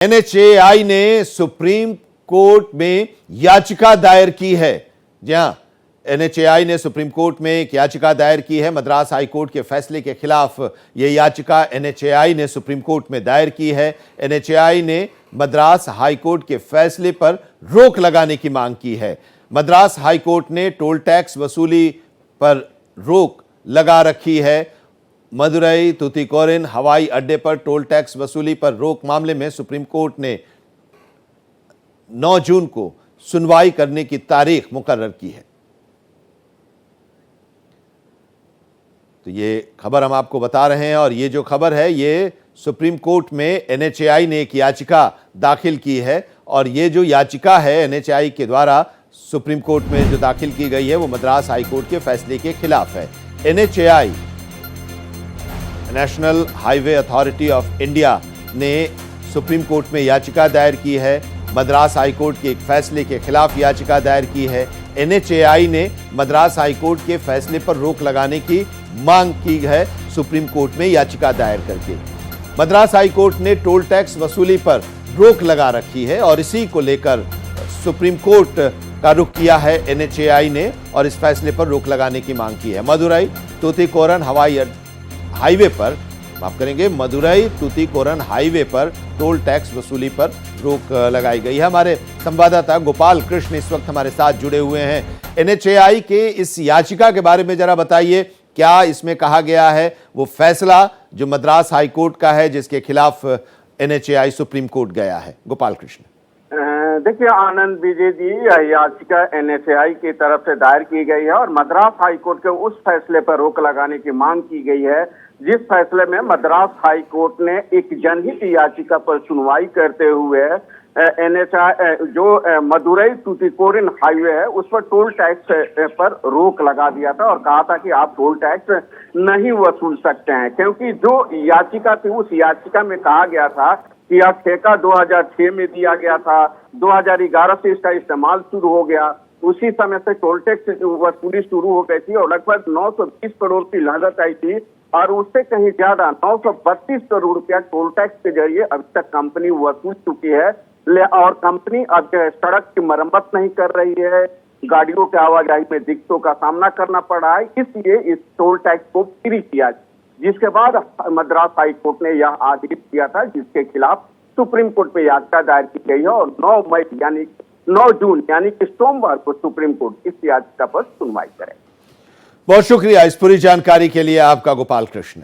NHAI ने supreme court में याचिका दायर की है। जी हां, एनएचएआई ने सुप्रीम कोर्ट में एक याचिका दायर की है। मद्रास हाई कोर्ट के फैसले के खिलाफ यह याचिका एनएचएआई ने सुप्रीम कोर्ट में दायर की है। एनएचएआई ने मद्रास हाई कोर्ट के फैसले पर रोक लगाने की मांग की है। मद्रास हाई कोर्ट ने टोल टैक्स वसूली पर रोक लगा रखी है। मदुरई तुतीकोरिन हवाई अड्डे पर टोल टैक्स वसूली पर रोक मामले में सुप्रीम कोर्ट ने 9 जून को सुनवाई करने की तारीख मुकर्रर की है। तो ये खबर हम आपको बता रहे हैं और ये जो खबर है ये सुप्रीम कोर्ट में एनएचएआई ने एक याचिका दाखिल की है और ये जो याचिका है एनएचएआई के द्वारा सुप्रीम कोर्ट में जो दाखिल की गई है वो मद्रास हाई कोर्ट के फैसले के खिलाफ है। NHAI national highway authority of India ने सुप्रीम कोर्ट में याचिका दायर की है। मद्रास हाई कोर्ट के एक फैसले के खिलाफ याचिका दायर की है। एनएचएआई ने मद्रास हाई कोर्ट के फैसले पर रोक लगाने की मांग की है सुप्रीम कोर्ट में याचिका दायर करके। मद्रास हाई कोर्ट ने टोल टैक्स वसूली पर रोक लगा रखी है और इसी को लेकर सुप्रीम कोर्ट का रुख किया है एनएचएआई ने और इस फैसले पर रोक लगाने की मांग की है। मदुरई तुतीकोरिन हवाई हाईवे पर माफ करेंगे मदुरई तुतीकोरिन हाईवे पर टोल टैक्स वसूली पर रोक लगाई गई है। हमारे संवाददाता गोपाल कृष्ण इस वक्त हमारे साथ जुड़े हुए हैं। एनएचएआई के इस याचिका के बारे में जरा बताइए, क्या इसमें कहा गया है? वो फैसला जो मद्रास हाई कोर्ट का है जिसके खिलाफ एनएचएआई सुप्रीम कोर्ट गया है। गोपाल कृष्ण। देखिए आनंद विजय जी, यह याचिका एनएचएआई की तरफ से दायर की गई है और मद्रास हाई कोर्ट के उस फैसले पर रोक लगाने की मांग की गई है जिस फैसले में मद्रास हाई कोर्ट ने एक जनहित याचिका पर सुनवाई करते हुए एनएचएआई जो मदुरई तुतीकोरिन हाईवे है उस पर टोल टैक्स पर रोक लगा दिया था और कहा था कि आप टोल टैक्स नहीं वसूल सकते हैं, क्योंकि जो याचिका थी उस याचिका में कहा गया था कि यह ठेका 2006 में दिया गया था, 2011 से इसका इस्तेमाल शुरू हो गया, उसी समय से टोल टैक्स वसूली शुरू हो गई थी और लगभग 920 करोड़ की लागत आई थी और उससे कहीं ज्यादा 932 करोड़ रुपया टोल टैक्स के जरिए अब तक कंपनी वसूल चुकी है और कंपनी अब सड़क की मरम्मत नहीं कर रही है, गाड़ियों के आवाजाही में दिक्कतों का सामना करना पड़ा है, इसलिए इस टोल टैक्स को फ्री किया, जिसके बाद मद्रास हाई कोर्ट ने यह आदेश दिया था जिसके खिलाफ सुप्रीम कोर्ट में याचिका दायर की गई है और 9 जून यानी कि सोमवार को सुप्रीम कोर्ट इस याचिका पर सुनवाई करेगा। बहुत शुक्रिया इस पूरी जानकारी के लिए आपका गोपाल कृष्ण।